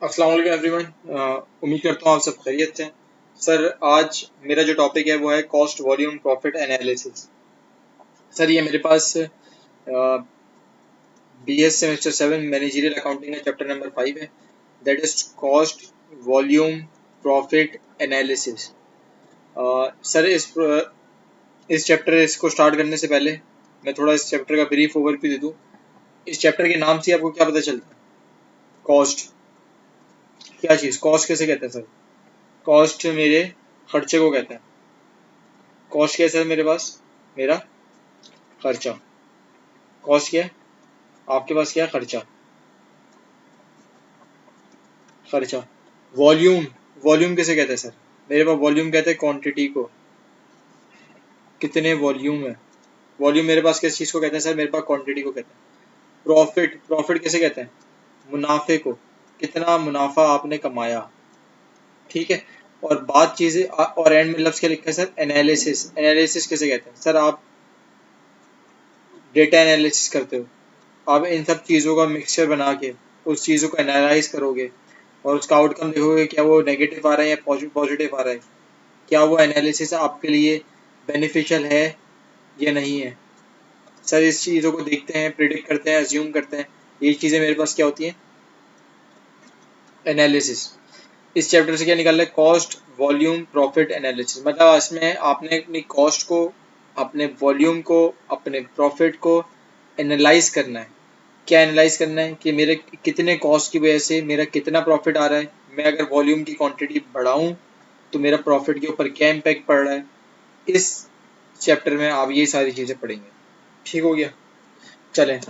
अस्सलाम वालेकुम एवरीवन। उम्मीद करता हूँ आप सब खैरियत से हैं। सर आज मेरा जो टॉपिक है वो है cost volume profit analysis. Sir ये मेरे पास बीएस सेमेस्टर 7 मैनेजरियल अकाउंटिंग का चैप्टर नंबर 5 है, that is cost volume profit analysis. Sir इस चैप्टर इसको स्टार्ट करने से पहले मैं थोड़ा इस चैप्टर का ब्रीफ ओवरव्यू दे दूँ। इस चैप्टर के नाम से आपको क्या पता चलता है? कॉस्ट क्या चीज़, कॉस्ट कैसे कहते हैं सर? कॉस्ट मेरे खर्चे को कहते हैं। कॉस्ट क्या है सर मेरे पास? मेरा खर्चा। कॉस्ट क्या है? आपके पास क्या है? खर्चा। खर्चा। वॉल्यूम, वॉल्यूम किसे कहते हैं सर? मेरे पास वॉल्यूम कहते हैं क्वांटिटी को। कितने वॉल्यूम है? वॉल्यूम मेरे पास किस चीज़ को कहते हैं सर? मेरे पास क्वांटिटी को कहते हैं। प्रॉफिट, प्रॉफिट किसे कहते हैं? मुनाफे को। कितना मुनाफा आपने कमाया, ठीक है। और बात चीज़ें और एंड में लफ्ज़ क्या लिखा है सर? एनालिसिस। एनालिसिस किसे कहते हैं सर? आप डेटा एनालिसिस करते हो। आप इन सब चीज़ों का मिक्सचर बना के उस चीज़ों को एनालाइज करोगे और उसका आउटकम देखोगे, क्या वो नेगेटिव आ रहा है या पॉजिटिव आ रहा है, क्या वो एनालिसिस आपके लिए बेनिफिशियल है या नहीं है। सर इस चीज़ों को देखते हैं, प्रिडिक्ट करते हैं, अज्यूम करते हैं। ये चीज़ें मेरे पास क्या होती हैं? एनालिसिस। इस चैप्टर से क्या निकालना है? Cost volume profit analysis. मतलब इसमें आपने अपनी कॉस्ट को, अपने वॉल्यूम को, अपने प्रॉफिट को एनालाइज करना है। क्या एनालाइज करना है कि मेरे कितने कॉस्ट की वजह से मेरा कितना प्रॉफिट आ रहा है। मैं अगर वॉल्यूम की क्वांटिटी बढ़ाऊं तो मेरा प्रॉफिट के ऊपर क्या इम्पैक्ट पड़ रहा है। इस चैप्टर में आप ये सारी चीज़ें पढ़ेंगे। ठीक हो गया? चलें।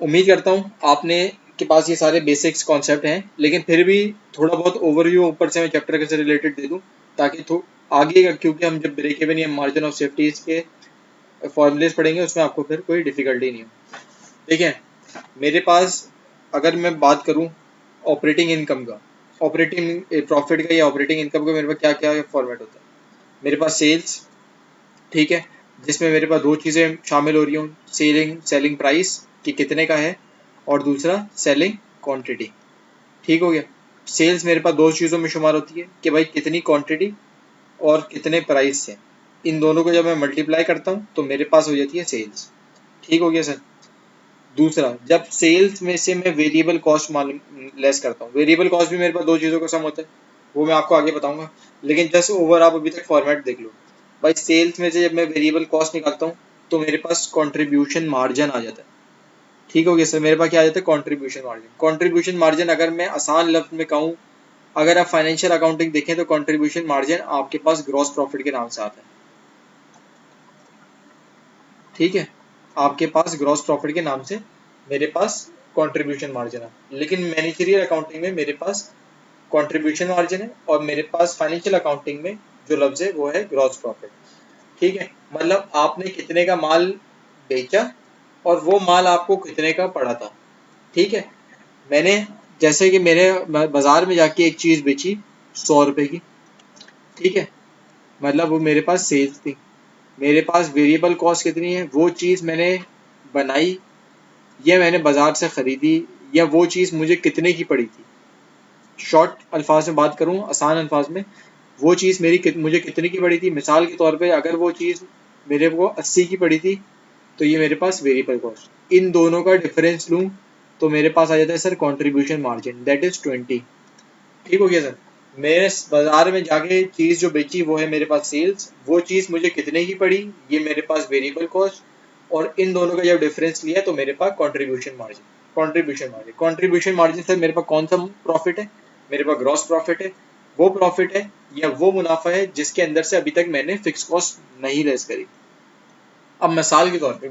उम्मीद करता हूँ आपने के पास ये सारे बेसिक्स कॉन्सेप्ट हैं, लेकिन फिर भी थोड़ा बहुत ओवरव्यू ऊपर से मैं चैप्टर के से रिलेटेड दे दूँ, ताकि आगे का, क्योंकि हम जब ब्रेक इवन या मार्जिन ऑफ सेफ्टी के फॉर्मूलेस पढ़ेंगे उसमें आपको फिर कोई डिफिकल्टी नहीं हो। देखिए मेरे पास, अगर मैं बात करूं ऑपरेटिंग इनकम का, ऑपरेटिंग प्रॉफिट का या ऑपरेटिंग इनकम का, मेरे पास क्या क्या फॉर्मेट होता है? मेरे पास सेल्स, ठीक है, जिसमें मेरे पास दो चीज़ें शामिल हो रही हूँ। सेलिंग सेलिंग प्राइस कि कितने का है, और दूसरा सेलिंग क्वांटिटी। ठीक हो गया? सेल्स मेरे पास दो चीज़ों में शुमार होती है कि भाई कितनी क्वांटिटी और कितने प्राइस से। इन दोनों को जब मैं मल्टीप्लाई करता हूँ तो मेरे पास हो जाती है सेल्स। ठीक हो गया सर? दूसरा, जब सेल्स में से मैं वेरिएबल कॉस्ट लेस करता हूँ, वेरिएबल कॉस्ट भी मेरे पास दो चीज़ों का सम होता है, वो मैं आपको आगे बताऊंगा। लेकिन जस्ट ओवर आप अभी तक फॉर्मेट देख लो। भाई सेल्स में से जब मैं वेरिएबल कॉस्ट निकालता हूँ तो मेरे पास कंट्रीब्यूशन मार्जिन आ जाता है। ठीक हो गया सर? मेरे पास क्या आ जाता है? Contribution margin. कंट्रीब्यूशन मार्जिन अगर मैं आसान लफ्ज में कहूँ, अगर आप फाइनेंशियल अकाउंटिंग देखें तो कंट्रीब्यूशन मार्जिन आपके पास ग्रॉस प्रॉफिट के नाम से आता है। ठीक है? आपके पास ग्रॉस प्रॉफिट के नाम से मेरे पास कंट्रीब्यूशन मार्जिन है। लेकिन मैनेजरियल अकाउंटिंग में मेरे पास कंट्रीब्यूशन मार्जिन है और मेरे पास फाइनेंशियल अकाउंटिंग में जो लफ्ज है वो है ग्रॉस प्रॉफिट। ठीक है? मतलब आपने कितने का माल बेचा और वो माल आपको कितने का पड़ा था। ठीक है? मैंने, जैसे कि मेरे बाजार में जाके एक चीज बेची 100 रुपए की, ठीक है, मतलब वो मेरे पास सेल्स थी। मेरे पास वेरिएबल कॉस्ट कितनी है? वो चीज़ मैंने बनाई या मैंने बाजार से खरीदी, या वो चीज़ मुझे कितने की पड़ी थी। शॉर्ट अल्फाज में बात करूँ, आसान अल्फाज में, वो चीज़ मुझे कितने की पड़ी थी। मिसाल के तौर पे अगर वो चीज़ मेरे को 80 की पड़ी थी तो ये मेरे पास वेरिएबल कॉस्ट। इन दोनों का डिफरेंस लूँ तो मेरे पास आ जाता है sir contribution margin, that is 20। ठीक हो गया सर? मेरे बाजार में जाके चीज़ जो बेची वो है मेरे पास सेल्स, वो चीज़ मुझे कितने की पड़ी, ये मेरे पास वेरिएबल कॉस्ट, और इन दोनों का जब डिफरेंस लिया तो मेरे पास contribution margin. Contribution margin sir मेरे पास कौन सा प्रॉफिट है? मेरे पास ग्रॉस प्रॉफिट है। वो प्रॉफिट है या वो मुनाफा है जिसके अंदर से अभी तक मैंने फिक्स कॉस्ट नहीं लेस करी। अब मिसाल के तौर पे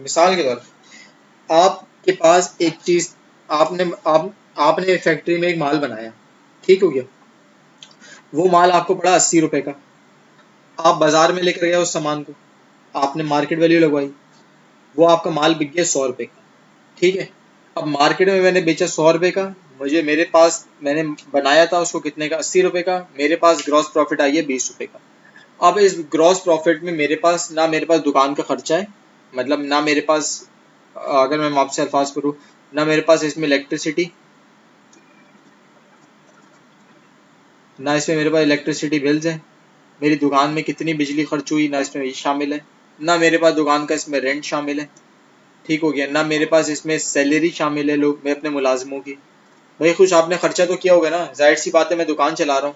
आपके पास एक चीज, आपने फैक्ट्री में एक माल बनाया, ठीक हो गया, वो माल आपको पड़ा 80 रुपए का। आप बाजार में लेकर गए उस सामान को, आपने मार्केट वैल्यू लगवाई, वो आपका माल बिक गया 100 रुपए का। ठीक है? अब मार्केट में मैंने बेचा 100 रुपए का, मुझे, मेरे पास, मैंने बनाया था उसको कितने का? 80 रुपए का। मेरे पास ग्रॉस प्रॉफिट आई है 20 रुपए का। अब इस ग्रॉस प्रॉफिट में मेरे पास ना, मेरे पास दुकान का खर्चा है, मतलब ना मेरे पास, अगर मैं आपसे अल्फाज करूँ, ना मेरे पास इसमें इलेक्ट्रिसिटी, ना इसमें मेरे पास इलेक्ट्रिसिटी बिल्स है, मेरी दुकान में कितनी बिजली खर्च हुई ना इसमें ये शामिल है, ना मेरे पास दुकान का इसमें रेंट शामिल है। ठीक हो गया, ना मेरे पास इसमें सैलरी शामिल है लोग मैं अपने मुलाजिमों की। भाई कुछ आपने खर्चा तो किया होगा ना, जाहिर सी बात है मैं दुकान चला रहा हूँ।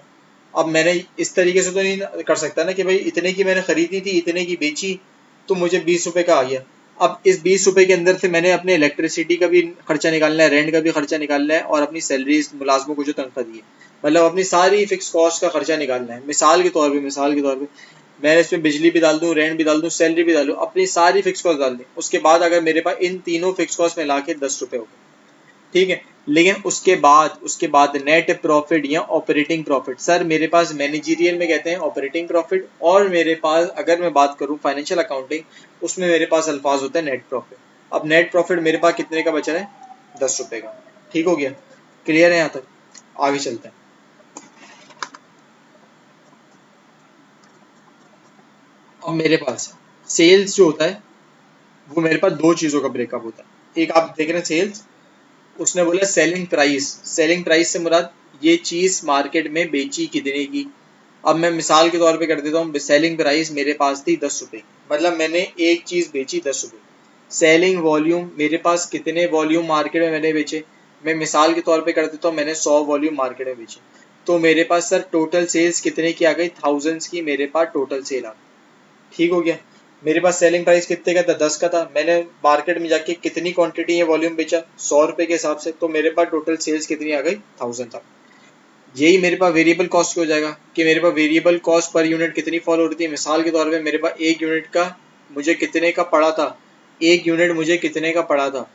अब मैंने इस तरीके से तो नहीं कर सकता ना कि भाई इतने की मैंने खरीदी थी इतने की बेची तो मुझे 20 रुपए का आ गया। अब इस 20 रुपए के अंदर से मैंने अपने इलेक्ट्रिसिटी का भी खर्चा निकालना है, रेंट का भी खर्चा निकालना है और अपनी सैलरी मुलाजमों को जो तनख्वाह दी है, मतलब अपनी सारी फिक्स कॉस्ट का खर्चा निकालना है। मिसाल के तौर पे मैं इसमें बिजली भी डाल दूँ, रेंट भी डाल दूँ, सैलरी भी डालूँ, अपनी सारी फिक्स कॉस्ट डाल दी, उसके बाद अगर मेरे पास इन तीनों फिक्स कॉस्ट में ला के 10 रुपए हो गए, ठीक है। लेकिन उसके बाद नेट प्रॉफिट या ऑपरेटिंग प्रॉफिट, सर मेरे पास मैनेजरियल में कहते हैं ऑपरेटिंग प्रॉफिट, और मेरे पास अगर मैं बात करूं फाइनेंशियल अकाउंटिंग उसमें मेरे पास अल्फाज होता है नेट प्रॉफिट। अब नेट प्रॉफिट मेरे पास कितने का बचा है, 10 रुपए का। ठीक हो गया, क्लियर है यहाँ तक, आगे चलते हैं। अब मेरे पास सेल्स जो होता है वो मेरे पास दो चीजों का ब्रेकअप होता है। एक आप देख रहे हैं सेल्स, उसने बोला सेलिंग प्राइस, सेलिंग प्राइस से मुराद ये चीज मार्केट में बेची कितने की। अब मैं मिसाल के तौर पे कर देता हूँ, सेलिंग प्राइस मेरे पास थी 10 रुपए, मतलब मैंने एक चीज बेची 10 रुपए। सेलिंग वॉल्यूम मेरे पास कितने वॉल्यूम मार्केट में मैंने बेचे, मैं मिसाल के तौर पे कर देता हूँ मैंने 100 वॉल्यूम मार्केट में बेचे, तो मेरे पास सर टोटल सेल्स कितने की आ गई, थाउजेंड्स की मेरे पास टोटल सेल आ गई। ठीक हो गया, मेरे पास सेलिंग प्राइस कितने का था, 10 का था, मैंने मार्केट में जाके कितनी क्वांटिटी या वॉल्यूम बेचा 100 रुपए के हिसाब से, तो मेरे पास टोटल सेल्स कितनी आ गई, 1000 तक। यही मेरे पास वेरिएबल कॉस्ट हो जाएगा कि मेरे पास वेरिएबल कॉस्ट पर यूनिट कितनी फॉल हो रही थी। मिसाल के तौर पे मेरे पास एक यूनिट का मुझे कितने का पड़ा था, एक यूनिट मुझे कितने का पड़ा था,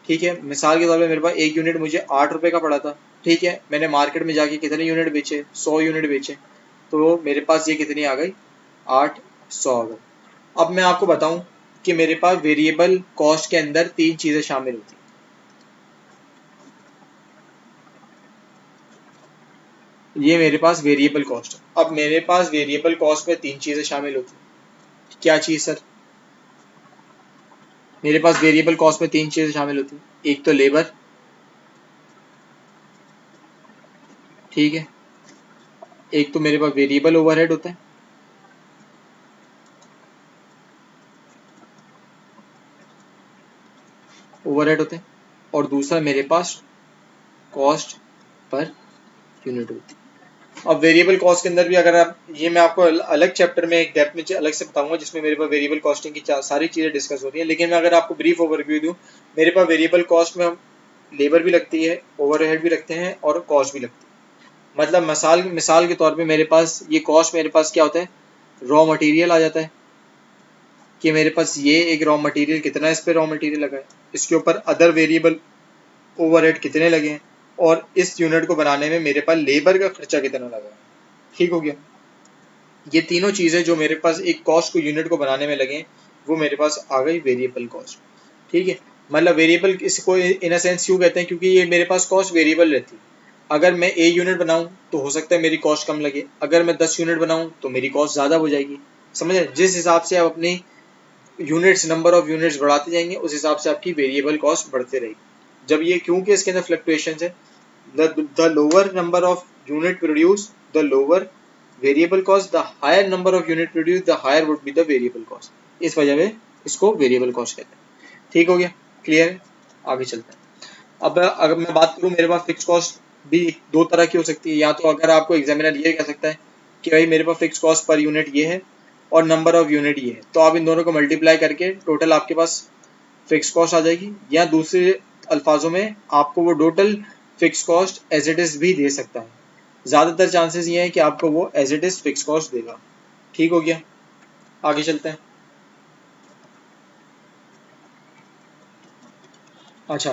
ठीक है। मिसाल के तौर पे मेरे पास एक यूनिट मुझे 8 रुपए का पड़ा था, ठीक है। मैंने मार्केट में जाके कितने यूनिट बेचे, 100 यूनिट बेचे, तो मेरे पास ये कितनी आ गई, 800 आ गई। अब मैं आपको बताऊं कि मेरे पास वेरिएबल कॉस्ट के अंदर तीन चीजें शामिल होती हैं। ये मेरे पास वेरिएबल कॉस्ट है। अब मेरे पास वेरिएबल कॉस्ट में तीन चीजें शामिल होती हैं। क्या चीज सर, मेरे पास वेरिएबल कॉस्ट में तीन चीजें शामिल होती हैं। एक तो लेबर, ठीक है। एक तो मेरे पास वेरिएबल ओवरहेड होता है, ओवरहेड होते हैं, और दूसरा मेरे पास कॉस्ट पर यूनिट होती है। अब वेरिएबल कॉस्ट के अंदर भी अगर आप, ये मैं आपको अलग चैप्टर में एक डेप्थ में अलग से बताऊंगा जिसमें मेरे पास वेरिएबल कॉस्टिंग की सारी चीजें डिस्कस होती हैं, लेकिन मैं अगर आपको ब्रीफ ओवरव्यू दूं, मेरे पास वेरिएबल कॉस्ट में हम लेबर भी लगती है, ओवरहेड भी लगते हैं और कॉस्ट भी लगती है। मतलब मिसाल मिसाल के तौर पे मेरे पास ये कॉस्ट, मेरे पास क्या होता है, रॉ मटेरियल आ जाता है कि मेरे पास ये एक रॉ मटेरियल कितना इस पे रॉ मटेरियल लगा है, इसके ऊपर अदर वेरिएबल ओवरहेड कितने लगे हैं, और इस यूनिट को बनाने में मेरे पास लेबर का खर्चा कितना लगा है। ठीक हो गया, ये तीनों चीजें जो मेरे पास एक कॉस्ट को यूनिट को बनाने में लगे वो मेरे पास आ गई वेरिएबल कॉस्ट। ठीक है, मतलब वेरिएबल इसको इन अ सेंस क्यों कहते हैं, क्योंकि ये मेरे पास कॉस्ट वेरिएबल रहती है। अगर मैं ए यूनिट बनाऊं तो हो सकता है मेरी कॉस्ट कम लगे, अगर मैं 10 यूनिट बनाऊं तो मेरी कॉस्ट ज्यादा हो जाएगी। समझ, जिस हिसाब से आप अपनी यूनिट्स, नंबर ऑफ यूनिट्स बढ़ाते जाएंगे उस हिसाब से आपकी वेरिएबल कॉस्ट बढ़ते रहेगी। जब ये, क्योंकि इसके अंदर फ्लक्चुएशन है, the lower number of unit produced, the lower variable cost, the higher number of unit produced, the higher would be the variable cost। इस वजह से इसको वेरिएबल कॉस्ट कहते हैं। ठीक हो गया, क्लियर है, आगे चलते हैं। अब अगर मैं बात करूं, मेरे पास फिक्स कॉस्ट भी दो तरह की हो सकती है। या तो अगर आपको एग्जामिनर ये कह सकता है कि भाई मेरे पास फिक्स कॉस्ट पर यूनिट ये है और नंबर ऑफ यूनिट ये है, तो आप इन दोनों को मल्टीप्लाई करके टोटल आपके पास फिक्स कॉस्ट आ जाएगी। या दूसरे अल्फाजों में आपको वो total fix cost as it is भी दे सकता है। ज्यादातर चांसेस ये है कि आपको वो as it is fix cost देगा। ठीक हो गया, आगे चलते हैं। अच्छा,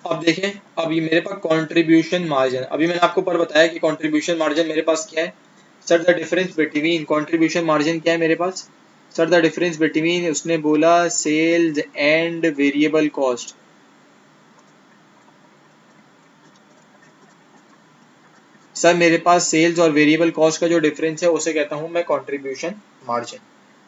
अब देखें, अब ये मेरे पास कंट्रीब्यूशन मार्जिन, अभी मैंने आपको पर बताया कि कंट्रीब्यूशन मार्जिन मेरे पास क्या है। Sir the difference between, contribution margin क्या है मेरे पास, सर द डिफरेंस बिटवीन, उसने बोला sales and variable cost. Sir मेरे पास सेल्स और वेरिएबल कॉस्ट का जो डिफरेंस है उसे कहता हूं मैं कंट्रीब्यूशन मार्जिन।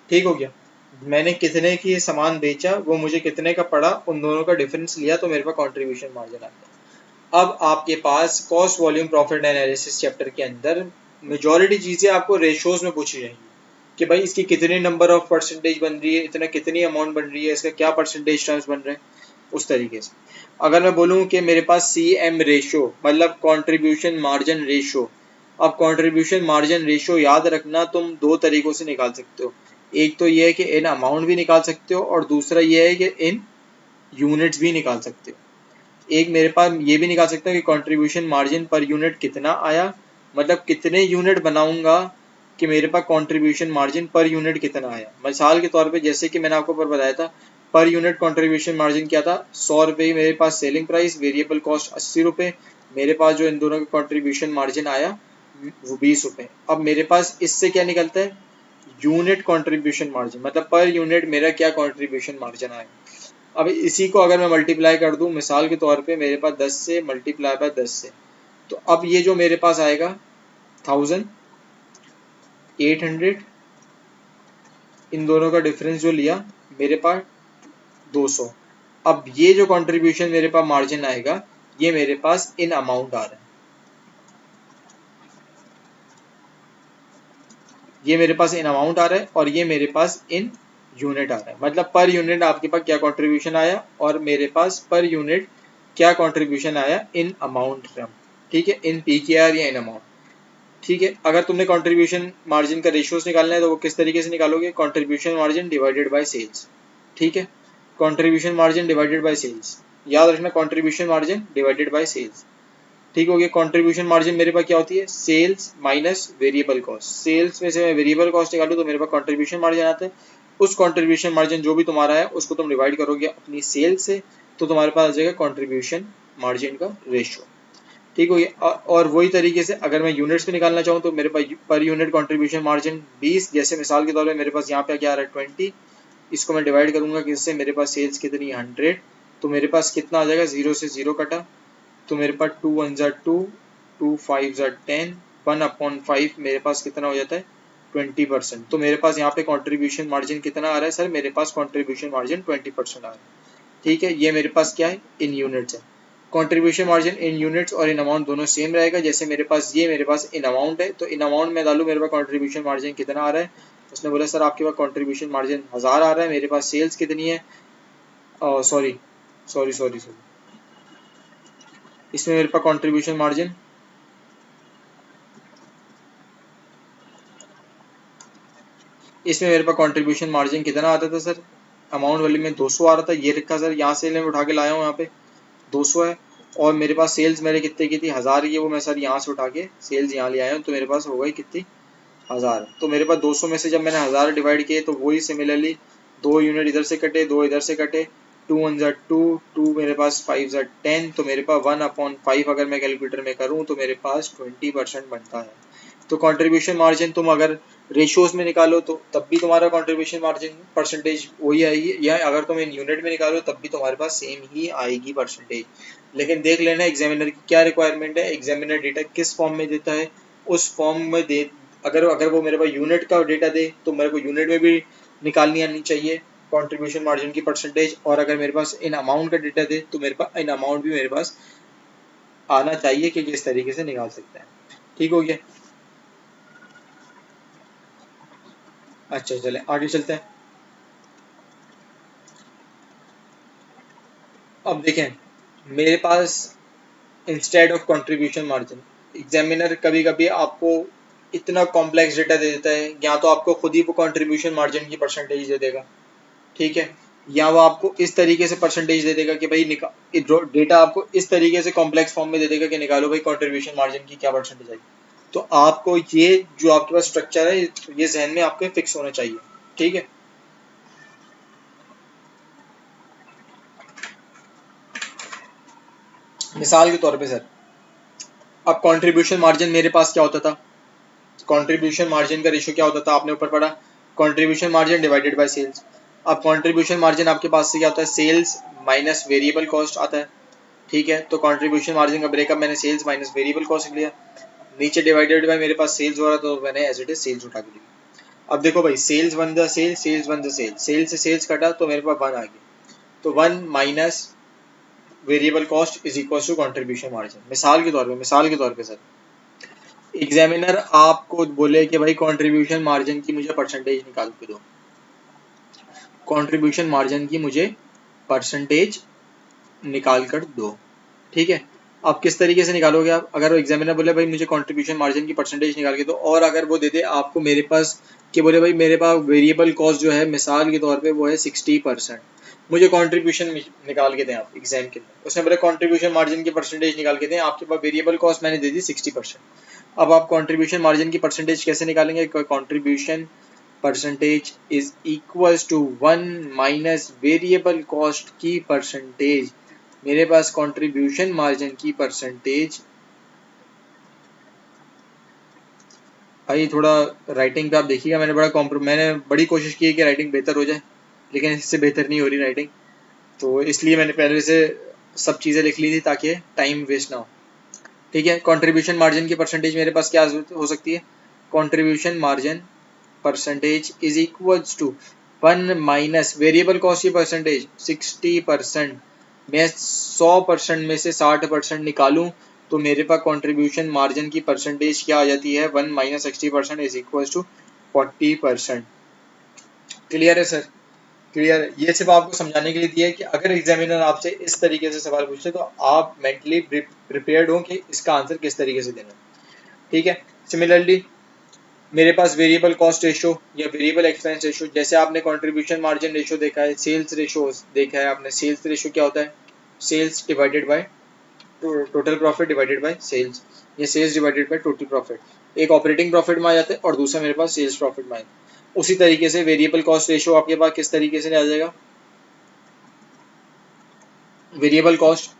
ठीक हो गया, मैंने कितने की सामान बेचा, वो मुझे कितने का पड़ा, उन दोनों का डिफरेंस लिया तो मेरे पास कंट्रीब्यूशन मार्जिन आ गया। अब आपके पास cost volume profit analysis chapter के अंदर मेजॉरिटी चीज़ें आपको रेशोज में पूछी जाएंगी कि भाई इसकी कितने नंबर ऑफ परसेंटेज बन रही है, इतना कितनी अमाउंट बन रही है, इसका क्या परसेंटेज टर्म्स बन रहे हैं, उस तरीके से। अगर मैं बोलूँ कि मेरे पास सी एम रेशो मतलब कॉन्ट्रीब्यूशन मार्जिन रेशो, अब कॉन्ट्रीब्यूशन मार्जिन रेशो याद रखना तुम दो तरीकों से निकाल सकते हो। एक तो ये है कि इन अमाउंट भी निकाल सकते हो और दूसरा ये है कि इन यूनिट्स भी निकाल सकते हो। एक मेरे पास ये भी निकाल सकता हूँ कि कंट्रीब्यूशन मार्जिन पर यूनिट कितना आया, मतलब कितने यूनिट बनाऊंगा कि मेरे पास कंट्रीब्यूशन मार्जिन पर यूनिट कितना आया। मिसाल के तौर पे जैसे कि मैंने आपको पर बताया था, पर यूनिट कंट्रीब्यूशन मार्जिन क्या था, 100 रुपये मेरे पास सेलिंग प्राइस, वेरिएबल कॉस्ट 80 रुपये, मेरे पास जो इन दोनों का कंट्रीब्यूशन मार्जिन आया वो 20 रुपये। अब मेरे पास इससे क्या निकलता है, यूनिट कंट्रीब्यूशन मार्जिन, मतलब पर यूनिट मेरा क्या कंट्रीब्यूशन मार्जिन आया। अब इसी को अगर मैं मल्टीप्लाई कर दूं, मिसाल के तौर पे मेरे पास 10 से मल्टीप्लाई बाय 10 से, तो अब ये जो मेरे पास आएगा 1800, इन दोनों का डिफरेंस जो लिया मेरे पास 200। अब ये जो कंट्रीब्यूशन मेरे पास मार्जिन आएगा ये मेरे पास इन अमाउंट आ रहा है, ये मेरे पास इन अमाउंट आ रहा है और ये मेरे पास इन यूनिट आ रहा है। मतलब पर यूनिट आपके पास क्या कंट्रीब्यूशन आया और मेरे पास पर यूनिट क्या कंट्रीब्यूशन आया इन अमाउंट टर्म। ठीक है, इन पीकेआर या इन अमाउंट। ठीक है, अगर तुमने कंट्रीब्यूशन मार्जिन का रेशियोज निकालना है तो वो किस तरीके से निकालोगे, contribution margin divided by sales. ठीक है, contribution margin divided by sales, याद रखना contribution margin divided by sales. ठीक हो गया। कंट्रीब्यूशन मार्जिन मेरे पास क्या होती है, sales minus variable cost. Sales में से मैं वेरिएबल कॉस्ट निकालूं तो मेरे पास कंट्रीब्यूशन मार्जिन आता है। उस कंट्रीब्यूशन मार्जिन जो भी तुम्हारा है उसको तुम डिवाइड करोगे अपनी सेल्स से, तो तुम्हारे पास आ जाएगा कंट्रीब्यूशन मार्जिन का रेशियो। ठीक हो गया। और वही तरीके से अगर मैं यूनिट्स में निकालना चाहूँ तो मेरे पास पर यूनिट कंट्रीब्यूशन मार्जिन 20, जैसे मिसाल के तौर पर मेरे पास यहाँ पे क्या आ रहा है 20, इसको मैं डिवाइड करूंगा किससे, मेरे पास सेल्स कितनी 100, तो मेरे पास कितना आ जाएगा, 0 से 0 कटा तो मेरे पास 2 1 ज़ा 2, 2 5 ज़ा 10, 1/5 मेरे पास कितना हो जाता है 20%। तो मेरे पास यहाँ पे कंट्रीब्यूशन मार्जिन कितना आ रहा है सर, मेरे पास कंट्रीब्यूशन मार्जिन 20% आ रहा है। ठीक है, ये मेरे पास क्या है, इन यूनिट्स है। कंट्रीब्यूशन मार्जिन इन यूनिट्स और इन अमाउंट दोनों सेम रहेगा। जैसे मेरे पास इन अमाउंट है तो इन अमाउंट में डालू मेरे पास कंट्रीब्यूशन मार्जिन कितना आ रहा है, उसने बोला सर आपके पास कंट्रीब्यूशन मार्जिन 1000 आ रहा है, मेरे पास सेल्स कितनी है, सॉरी सॉरी सॉरी सॉरी, इसमें मेरे पास कंट्रीब्यूशन मार्जिन, इसमें मेरे पास कंट्रीब्यूशन मार्जिन कितना आता था सर, अमाउंट वाली में 200 आ रहा था, ये रखा सर, यहाँ से मैं उठा के लाया हूँ, यहाँ पे 200 है। और मेरे पास सेल्स मेरे कितने की थी, 1000 की है, वो मैं सर यहाँ से उठा के सेल्स यहाँ ले आया हूँ, तो मेरे पास हो गई कितनी 1000। तो मेरे पास 200 में से जब मैंने 1000 डिवाइड किए तो वही सिमिलरली 2 यूनिट इधर से कटे, 2 इधर से कटे, 2 1 ज़ा 2, 2 मेरे पास 5 ज़ा 10, तो मेरे पास 1/5 अगर मैं कैलकुलेटर में करूँ तो मेरे पास 20% बनता है। तो कंट्रीब्यूशन मार्जिन तुम अगर रेशियोज में निकालो तो तब भी तुम्हारा कंट्रीब्यूशन मार्जिन परसेंटेज वही आएगी, या अगर तुम इन यूनिट में निकालो तब भी तुम्हारे पास सेम ही आएगी परसेंटेज। लेकिन देख लेना एग्जामिनर की क्या रिक्वायरमेंट है, एग्जामिनर डेटा किस फॉर्म में देता है, उस फॉर्म में दे। अगर अगर वो मेरे पास यूनिट का डेटा दे तो मेरे को यूनिट में भी निकालनी आनी चाहिए कंट्रीब्यूशन मार्जिन की परसेंटेज, और अगर मेरे पास इन अमाउंट का डेटा दे तो मेरे पास इन अमाउंट भी मेरे पास आना चाहिए कि किस तरीके से निकाल सकते हैं। ठीक हो गया। अच्छा चले आगे चलते हैं। अब देखें मेरे पास instead of contribution margin, examiner कभी कभी आपको इतना कॉम्प्लेक्स डेटा दे देता है, या तो आपको खुद ही वो कंट्रीब्यूशन मार्जिन की परसेंटेज दे देगा, ठीक है, या वो आपको इस तरीके से परसेंटेज दे देगा कि भाई डेटा आपको इस तरीके से कॉम्प्लेक्स फॉर्म में दे देगा कि निकालो भाई कंट्रीब्यूशन मार्जिन की क्या परसेंटेज आएगी। तो आपको ये जो आपके पास स्ट्रक्चर है ये जहन में आपके फिक्स होना चाहिए। ठीक है, मिसाल के तौर पे सर, अब कंट्रीब्यूशन मार्जिन मेरे पास क्या होता था, कंट्रीब्यूशन मार्जिन का रेशियो क्या होता था, आपने ऊपर पढ़ा contribution margin divided by sales. अब कंट्रीब्यूशन मार्जिन आपके पास से क्या होता है, सेल्स माइनस वेरिएबल कॉस्ट आता है। ठीक है, तो कंट्रीब्यूशन मार्जिन का ब्रेकअप मैंने सेल्स माइनस वेरिएबल कॉस्ट लिया, नीचे डिवाइडेड बाय मेरे पास सेल्स हो रहा तो मैंने एज इट इज सेल्स उठा के लिया। अब देखो भाई sales one the sales, sales one the sales, sales से सेल्स कटा तो मेरे पास 1 आ गया, तो 1 minus variable cost is equal to contribution margin. मिसाल के तौर पे सर एग्जामिनर आपको बोले कि भाई कंट्रीब्यूशन मार्जिन की मुझे परसेंटेज निकाल के दो, कंट्रीब्यूशन मार्जिन की मुझे परसेंटेज निकाल कर दो, ठीक है। आप किस तरीके से निकालोगे? आप अगर एग्जामिनर बोले भाई मुझे कंट्रीब्यूशन मार्जिन की परसेंटेज निकाल के दो, और अगर वो दे दे आपको मेरे पास कि बोले भाई मेरे पास वेरिएबल कॉस्ट जो है मिसाल के तौर पे वो है 60%, मुझे कंट्रीब्यूशन निकाल के दें आप एग्जाम के लिए, उसने बोले कंट्रीब्यूशन मार्जिन की परसेंटेज निकाल के दें, आपके पास वेरिएबल कॉस्ट मैंने दे दी 60%। अब आप कंट्रीब्यूशन मार्जिन की परसेंटेज कैसे निकालेंगे? Contribution percentage is equals to 1 minus variable cost की परसेंटेज। मेरे पास कंट्रीब्यूशन मार्जिन की परसेंटेज, भाई थोड़ा राइटिंग पे आप देखिएगा, मैंने बड़ी कोशिश की है कि राइटिंग बेहतर हो जाए, लेकिन इससे बेहतर नहीं हो रही राइटिंग, तो इसलिए मैंने पहले से सब चीज़ें लिख ली थी ताकि टाइम वेस्ट ना हो, ठीक है। कंट्रीब्यूशन मार्जिन की परसेंटेज मेरे पास क्या हो सकती है? Contribution margin percentage is equals to 1 minus variable cost की परसेंटेज 60%। मैं 100% में से 60% निकालूं तो मेरे पास कंट्रीब्यूशन मार्जिन की परसेंटेज क्या आ जाती है? 1 minus 60% is equals to 40%। Clear है सर? क्लियर है? ये सिर्फ आपको समझाने के लिए दिया है कि अगर एग्जामिनर आपसे इस तरीके से सवाल पूछे तो आप मेंटली प्रिपेयर्ड हो कि इसका आंसर किस तरीके से देना है, ठीक है। सिमिलरली मेरे पास वेरिएबल कॉस्ट रेशो या वेरिएबल एक्सपेंस रेशो, जैसे आपने कंट्रीब्यूशन मार्जिन रेशो देखा है, सेल्स रेशो देखा है आपने। सेल्स रेशो क्या होता है? Sales divided by total profit divided by sales, ये sales divided by total profit एक ऑपरेटिंग प्रॉफिट में आ जाता है और दूसरा मेरे पास सेल्स प्रॉफिट में आ जाता है। उसी तरीके से वेरिएबल कॉस्ट रेशो आपके पास किस तरीके से आ जाएगा? वेरिएबल कॉस्ट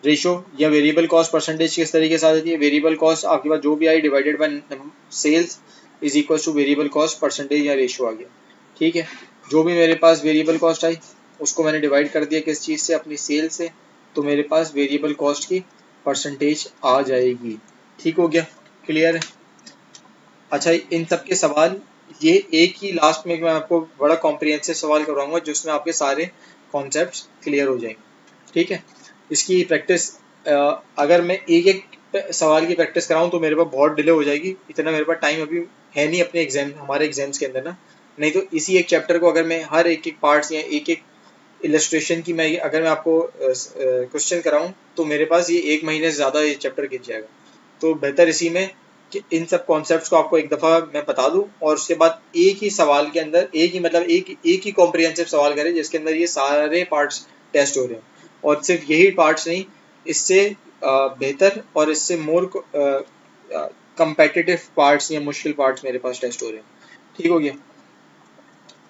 रेशो या वेरिएबल कॉस्ट परसेंटेज किस तरीके से आ जाती है? वेरिएबल कॉस्ट आपके पास जो भी आई divided by sales is equal to variable cost percentage या रेशो आ गया, ठीक है। जो भी मेरे पास वेरिएबल कॉस्ट आई उसको मैंने डिवाइड कर दिया किस चीज़ से? अपनी सेल से, तो मेरे पास वेरिएबल कॉस्ट की परसेंटेज आ जाएगी, ठीक हो गया? क्लियर है? अच्छा, इन सब के सवाल ये एक ही लास्ट में मैं आपको बड़ा कॉम्प्रिहेंसिव सवाल करवाऊंगा जिसमें आपके सारे कॉन्सेप्ट्स क्लियर हो जाएंगे, ठीक है। इसकी प्रैक्टिस अगर मैं एक एक सवाल की प्रैक्टिस कराऊं तो मेरे पास बहुत डिले हो जाएगी, इतना मेरे पास टाइम अभी है नहीं अपने एग्जाम, हमारे एग्जाम्स के अंदर ना। नहीं तो इसी एक चैप्टर को अगर मैं हर एक एक पार्ट्स या एक एक इलस्ट्रेशन की मैं अगर मैं आपको क्वेश्चन कराऊं तो मेरे पास ये 1 महीने से ज़्यादा ये चैप्टर खिंच जाएगा। तो बेहतर इसी में कि इन सब कॉन्सेप्ट्स को आपको एक दफ़ा मैं बता दूं और उसके बाद एक ही सवाल के अंदर एक ही मतलब एक ही कॉम्प्रिहेंसिव सवाल करें जिसके अंदर ये सारे पार्ट्स टेस्ट हो रहे हैं, और सिर्फ यही पार्ट्स नहीं, इससे बेहतर और इससे मोर कंपेटिटिव पार्ट्स या मुश्किल पार्ट्स मेरे पास टेस्ट हो रहे हैं, ठीक हो गया।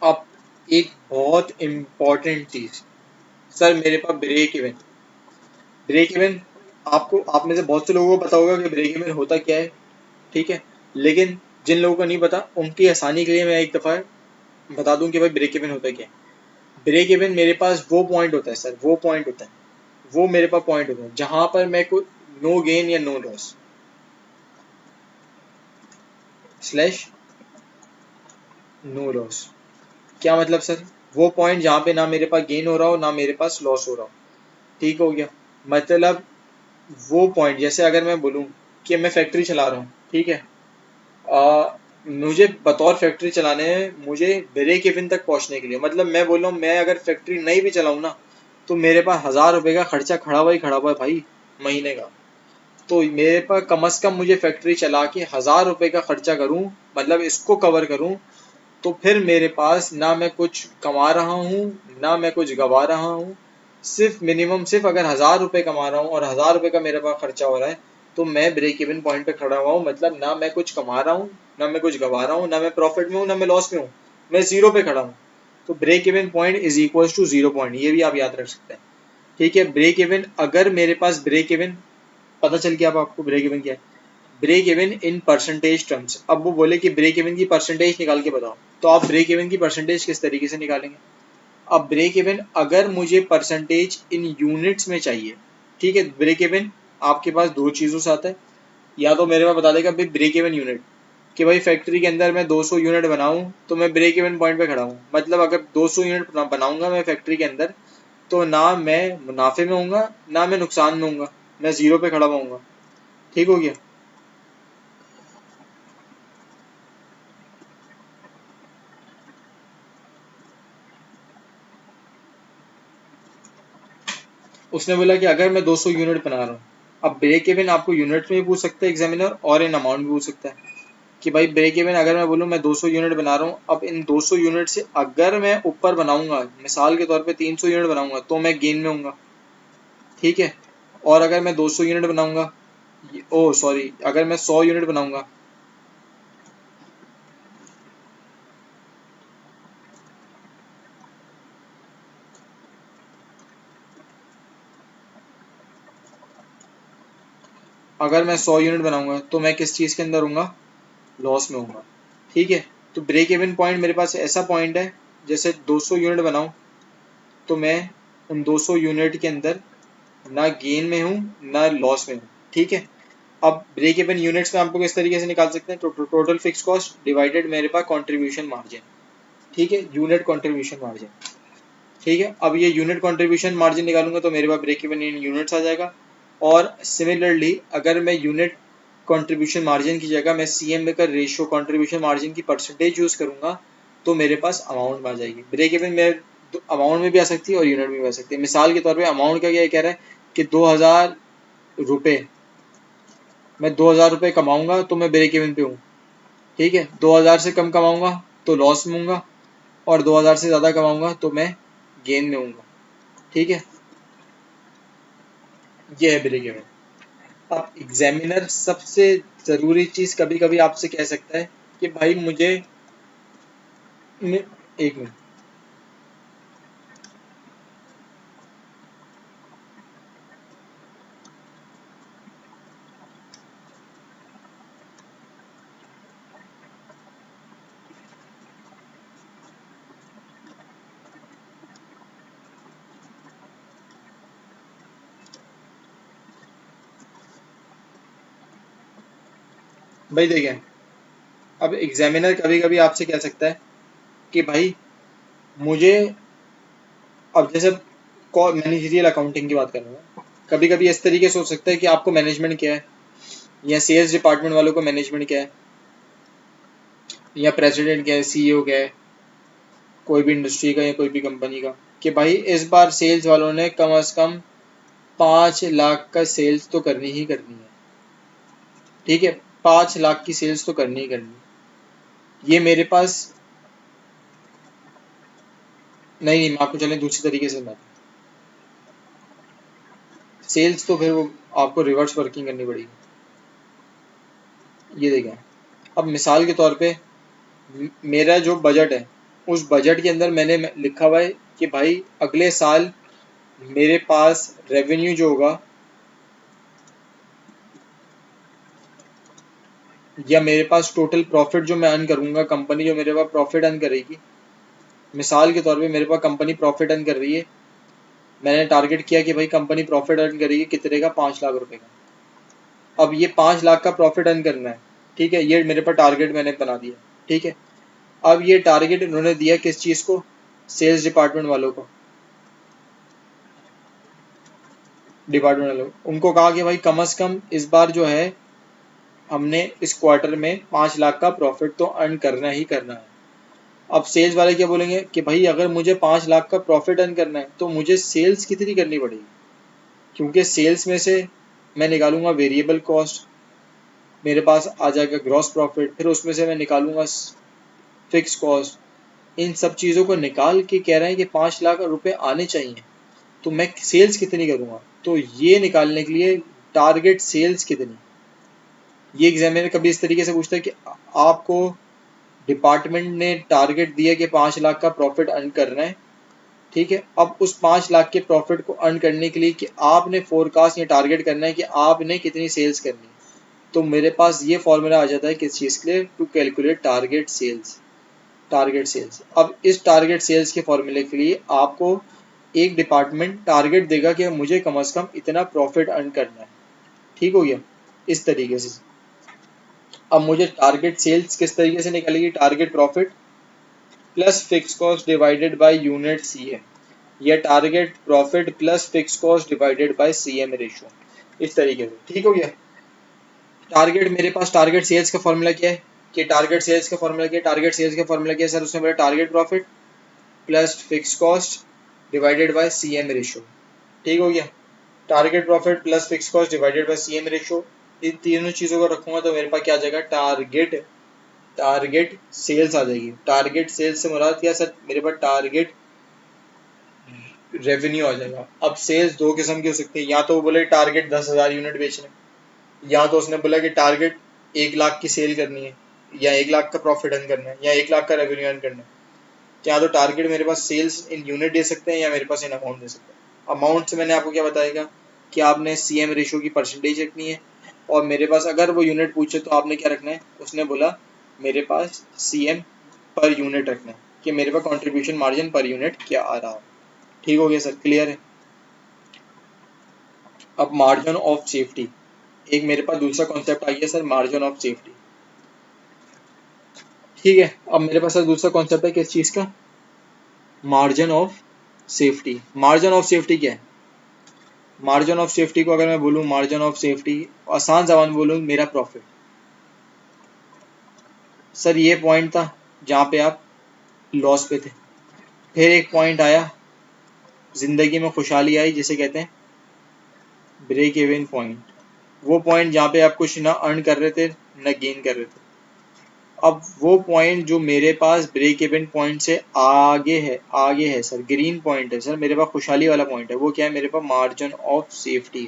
अब एक बहुत इम्पॉर्टेंट चीज़, सर मेरे पास ब्रेक इवन, ब्रेक इवन आपको, आप में से बहुत से लोगों को पता होगा कि ब्रेक इवन होता क्या है, ठीक है। लेकिन जिन लोगों को नहीं पता उनकी आसानी के लिए मैं एक दफ़ा बता दूं कि भाई ब्रेक इवन होता क्या है। ब्रेक इवन मेरे पास वो पॉइंट होता है सर, वो पॉइंट होता है, वो मेरे पास पॉइंट होता है जहां पर मैं कोई नो गेन या no loss slash no loss. क्या मतलब सर? वो पॉइंट जहाँ पे ना मेरे पास गेन हो रहा हो ना मेरे पास लॉस हो रहा हो, ठीक हो गया। मतलब वो पॉइंट, जैसे अगर मैं बोलूँ कि मैं फैक्ट्री चला रहा हूँ, ठीक है, मुझे बतौर फैक्ट्री चलाने में मुझे ब्रेक इवन तक पहुंचने के लिए, मतलब मैं बोल रहा हूँ मैं अगर फैक्ट्री नहीं भी चलाऊँ ना तो मेरे पास 1000 रुपये का खर्चा खड़ा हुआ ही खड़ा हुआ है भाई महीने का। तो मेरे पास कम से कम मुझे फैक्ट्री चला के 1000 रुपये का खर्चा करूँ, मतलब इसको कवर करूँ, तो फिर मेरे पास ना मैं कुछ कमा रहा हूँ ना मैं कुछ गवा रहा हूँ। सिर्फ मिनिमम सिर्फ अगर 1000 रुपये कमा रहा हूँ और 1000 रुपये का मेरे पास खर्चा हो रहा है तो मैं ब्रेक इवन पॉइंट पे खड़ा हुआ हूँ। मतलब ना मैं कुछ कमा रहा हूँ ना मैं कुछ गवा रहा हूँ, ना मैं प्रॉफिट में हूँ ना मैं लॉस में हूँ, मैं जीरो पे खड़ा हूँ। तो break even point is equal to zero point, ये भी आप याद रख सकते हैं, ठीक है। ब्रेक इवन, अगर मेरे पास ब्रेक इवन पता चल गया अब आपको ब्रेक इवन क्या है, break even in percentage terms. अब वो बोले कि ब्रेक इवन की परसेंटेज निकाल के बताओ, तो आप ब्रेक इवन की परसेंटेज किस तरीके से निकालेंगे? अब ब्रेक इवन अगर मुझे परसेंटेज इन यूनिट्स में चाहिए, ठीक है, ब्रेक इवन आपके पास दो चीज़ों से आता है, या तो मेरे पास बता देगा भाई ब्रेक इवन यूनिट कि भाई फैक्ट्री के अंदर मैं 200 यूनिट बनाऊं तो मैं ब्रेक इवन पॉइंट पे खड़ा हूँ। मतलब अगर 200 यूनिट बनाऊंगा मैं फैक्ट्री के अंदर तो ना मैं मुनाफे में होऊंगा ना मैं नुकसान में होऊंगा, मैं जीरो पे खड़ा होऊंगा, ठीक हो गया। उसने बोला कि अगर मैं 200 यूनिट बना रहा हूँ, अब ब्रेक इवन आपको यूनिट में भी पूछ सकता है एग्जामिनर और इन अमाउंट भी पूछ सकता है कि भाई ब्रेक इवन अगर मैं बोलूँ मैं 200 यूनिट बना रहा हूँ, अब इन 200 यूनिट से अगर मैं ऊपर बनाऊंगा, मिसाल के तौर पे 300 यूनिट बनाऊंगा तो मैं गेन में हूँगा, ठीक है। और अगर मैं 200 यूनिट बनाऊंगा, ओ सॉरी, अगर मैं 100 यूनिट बनाऊंगा, अगर मैं 100 यूनिट बनाऊंगा तो मैं किस चीज़ के अंदर हूँगा, लॉस में हूँगा, ठीक है। तो ब्रेक इवन पॉइंट मेरे पास ऐसा पॉइंट है, जैसे 200 यूनिट बनाऊं तो मैं उन 200 यूनिट के अंदर ना गेन में हूँ ना लॉस में हूँ, ठीक है। अब ब्रेक इवन यूनिट्स में आपको किस तरीके से निकाल सकते हैं, तो टोटल फिक्स कॉस्ट डिवाइडेड मेरे पास कंट्रीब्यूशन मार्जिन, ठीक है, यूनिट कंट्रीब्यूशन मार्जिन, ठीक है। अब ये यूनिट कंट्रीब्यूशन मार्जिन निकालूंगा तो मेरे पास ब्रेक इवन इन यूनिट्स आ जाएगा। और सिमिलरली अगर मैं यूनिट कंट्रीब्यूशन मार्जिन की जगह मैं सीएम का रेशियो कंट्रीब्यूशन मार्जिन की परसेंटेज यूज करूंगा तो मेरे पास अमाउंट में आ जाएगी। ब्रेक इवन में अमाउंट में भी आ सकती है और यूनिट में भी आ सकती है। मिसाल के तौर पे अमाउंट का क्या कह रहा है कि 2000 रुपये, मैं 2000 रुपये कमाऊंगा तो मैं ब्रेक इवन पे हूँ, ठीक है। 2000 से कम कमाऊंगा तो लॉस में हूँगा, और 2000 से ज़्यादा कमाऊंगा तो मैं गेन में हूँगा, ठीक है। ये है ब्रेक इवन। अब एग्जामिनर सबसे ज़रूरी चीज़ कभी कभी आपसे कह सकता है कि भाई मुझे एक मिनट भाई देखिए, अब एग्जामिनर कभी कभी आपसे कह सकता है कि भाई मुझे, अब जैसे मैनेजरियल अकाउंटिंग की बात कर रहा हूँ, कभी कभी इस तरीके से हो सकता है कि आपको मैनेजमेंट क्या है, या सेल्स डिपार्टमेंट वालों को मैनेजमेंट क्या है, या प्रेसिडेंट क्या है, सीईओ क्या है, कोई भी इंडस्ट्री का या कोई भी कंपनी का, कि भाई इस बार सेल्स वालों ने कम से कम 5 लाख का सेल्स तो करनी ही करनी है, ठीक है। 5 लाख की सेल्स तो करनी ही करनी है। ये मेरे पास, नहीं नहीं, मैं आपको चले दूसरी तरीके से मैं, सेल्स तो फिर वो आपको रिवर्स वर्किंग करनी पड़ेगी। ये देखें, अब मिसाल के तौर पे मेरा जो बजट है, उस बजट के अंदर मैंने लिखा हुआ है कि भाई अगले साल मेरे पास रेवेन्यू जो होगा, या मेरे पास टोटल प्रॉफिट जो मैं अर्न करूंगा, कंपनी जो मेरे पास प्रॉफिट अर्न करेगी, मिसाल के तौर पे मेरे पास कंपनी प्रॉफिट अर्न कर रही है, मैंने टारगेट किया कि भाई कंपनी प्रॉफिट अर्न करेगी कितने का, 5 लाख रुपए का। अब ये 5 लाख का प्रॉफिट अर्न करना है, ठीक है, ये मेरे पास टारगेट मैंने बना दिया, ठीक है। अब ये टारगेट इन्होंने दिया किस चीज़ को, सेल्स डिपार्टमेंट वालों को, डिपार्टमेंट वालों को। उनको कहा कि भाई कम से कम इस बार जो है हमने इस क्वार्टर में 5 लाख का प्रॉफिट तो अर्न करना ही करना है। अब सेल्स वाले क्या बोलेंगे कि भाई अगर मुझे 5 लाख का प्रॉफिट अर्न करना है तो मुझे सेल्स कितनी करनी पड़ेगी, क्योंकि सेल्स में से मैं निकालूंगा वेरिएबल कॉस्ट, मेरे पास आ जाएगा ग्रॉस प्रॉफिट, फिर उसमें से मैं निकालूंगा फिक्स कॉस्ट। इन सब चीज़ों को निकाल के कह रहे हैं कि 5 लाख रुपए आने चाहिए, तो मैं सेल्स कितनी करूंगा, तो ये निकालने के लिए टारगेट सेल्स कितनी, ये एग्जामिनर कभी इस तरीके से पूछता है कि आपको डिपार्टमेंट ने टारगेट दिया कि 5 लाख का प्रॉफिट अर्न करना है, ठीक है। अब उस 5 लाख के प्रॉफिट को अर्न करने के लिए कि आपने फोरकास्ट या टारगेट करना है कि आपने कितनी सेल्स करनी है, तो मेरे पास ये फॉर्मूला आ जाता है किस चीज़ के लिए, to calculate target sales. Target sales, अब इस टारगेट सेल्स के फॉर्मूले के लिए आपको एक डिपार्टमेंट टारगेट देगा कि मुझे कम से कम इतना प्रॉफिट अर्न करना है, ठीक हो गया, इस तरीके से। अब मुझे टारगेट सेल्स किस तरीके से निकलेगी, target profit plus fix cost divided by unit CM, या target profit plus fix cost divided by CM ratio, इस तरीके से, ठीक हो गया। टारगेट, मेरे पास टारगेट सेल्स का फॉर्मूला क्या है, कि टारगेट सेल्स का फॉर्मूला क्या है, टारगेट सेल्स का फॉर्मूला क्या है सर, उसमें बोला target profit plus fix cost divided by CM ratio, ठीक हो गया। Target profit plus fix cost divided by CM ratio, इन तीनों चीजों को रखूंगा तो मेरे पास क्या आ जाएगा, टारगेट सेल्स आ जाएगी। टारगेट सेल्स से मुराद क्या सर, मेरे पास टारगेट रेवेन्यू आ जाएगा। अब सेल्स दो किस्म की हो सकती है, या तो वो बोले टारगेट 10,000 यूनिट बेचने, या तो उसने बोला कि टारगेट 1 लाख की सेल करनी है, या 1 लाख का प्रॉफिट अर्न करना है, या 1 लाख का रेवेन्यू अर्न करना है। या तो टारगेट मेरे पास सेल्स इन यूनिट दे सकते हैं, या मेरे पास इन अमाउंट दे सकते हैं। अमाउंट से मैंने आपको क्या बताएगा कि आपने सीएम रेशियो की परसेंटेज रखनी है, और मेरे पास अगर वो यूनिट पूछे तो आपने क्या रखना है, उसने बोला मेरे पास सीएम पर यूनिट रखना है, कि मेरे पास कंट्रीब्यूशन मार्जिन पर यूनिट क्या आ रहा है। ठीक हो गया सर, क्लियर है। अब मार्जिन ऑफ सेफ्टी, एक मेरे पास दूसरा कॉन्सेप्ट आ गया सर, मार्जिन ऑफ सेफ्टी। ठीक है, अब मेरे पास सर दूसरा कॉन्सेप्ट है किस चीज का, margin of safety. Margin of safety क्या है, मार्जिन ऑफ सेफ्टी को अगर मैं बोलूं, मार्जिन ऑफ सेफ्टी आसान जबान में बोलूं, मेरा प्रॉफिट। सर ये पॉइंट था जहां पे आप लॉस पे थे, फिर एक पॉइंट आया, जिंदगी में खुशहाली आई, जिसे कहते हैं ब्रेक इवन पॉइंट। वो पॉइंट जहाँ पे आप कुछ ना अर्न कर रहे थे ना गेन कर रहे थे। अब वो पॉइंट जो मेरे पास ब्रेक इवन पॉइंट से आगे है सर, ग्रीन पॉइंट है सर, मेरे पास खुशहाली वाला पॉइंट है, वो क्या है, मेरे पास मार्जिन ऑफ सेफ्टी।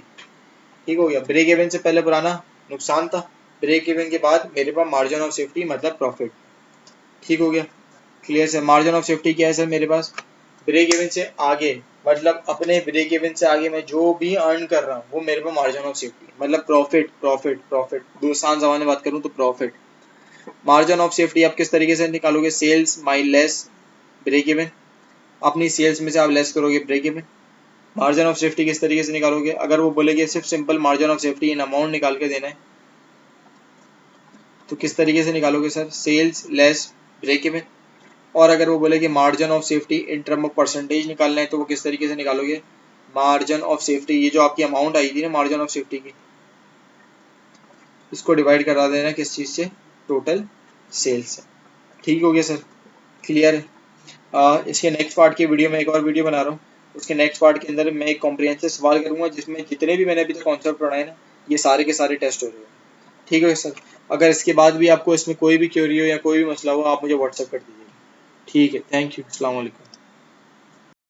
ठीक हो गया, ब्रेक इवन से पहले पुराना नुकसान था, ब्रेक इवन के बाद मेरे पास मार्जिन ऑफ सेफ्टी मतलब प्रॉफिट। ठीक हो गया, clear sir. Margin of safety क्या है सर, मेरे पास ब्रेक इवन से आगे, मतलब अपने ब्रेक इवन से आगे मैं जो भी अर्न कर रहा हूँ वो मेरे पास मार्जिन ऑफ सेफ्टी, मतलब प्रॉफिट प्रॉफिट प्रॉफिट, दो आसान जबान में बात करूँ तो प्रॉफिट। मार्जिन ऑफ सेफ्टी आप किस तरीके से निकालोगे, सेल्स माई लेस ब्रेक इवन, अपनी सेल्स में से आप लेस करोगे break even. Margin of safety किस तरीके से निकालोगे, अगर वो बोलेगे सिर्फ simple margin of safety in amount निकाल के देना है तो किस तरीके से निकालोगे sir, sales less break even. और अगर वो बोले कि margin of safety in term of percentage निकालना है तो वो किस तरीके से निकालोगे, मार्जिन ऑफ सेफ्टी, ये जो आपकी अमाउंट आई थी ना मार्जिन ऑफ सेफ्टी की, इसको डिवाइड करा देना किस चीज से, टोटल सेल्स से। ठीक हो गया सर, क्लियर है। इसके नेक्स्ट पार्ट की वीडियो में एक और वीडियो बना रहा हूँ, उसके नेक्स्ट पार्ट के अंदर मैं एक कॉम्प्रिहेंसिव सवाल करूंगा जिसमें जितने भी मैंने अभी तक कॉन्सेप्ट पढ़ाए ना ये सारे के सारे टेस्ट हो रहे हैं। ठीक है सर, अगर इसके बाद भी आपको इसमें कोई भी क्वेरी हो या कोई भी मसला हो आप मुझे व्हाट्सएप कर दीजिएगा। ठीक है, थैंक यू, अस्सलाम वालेकुम।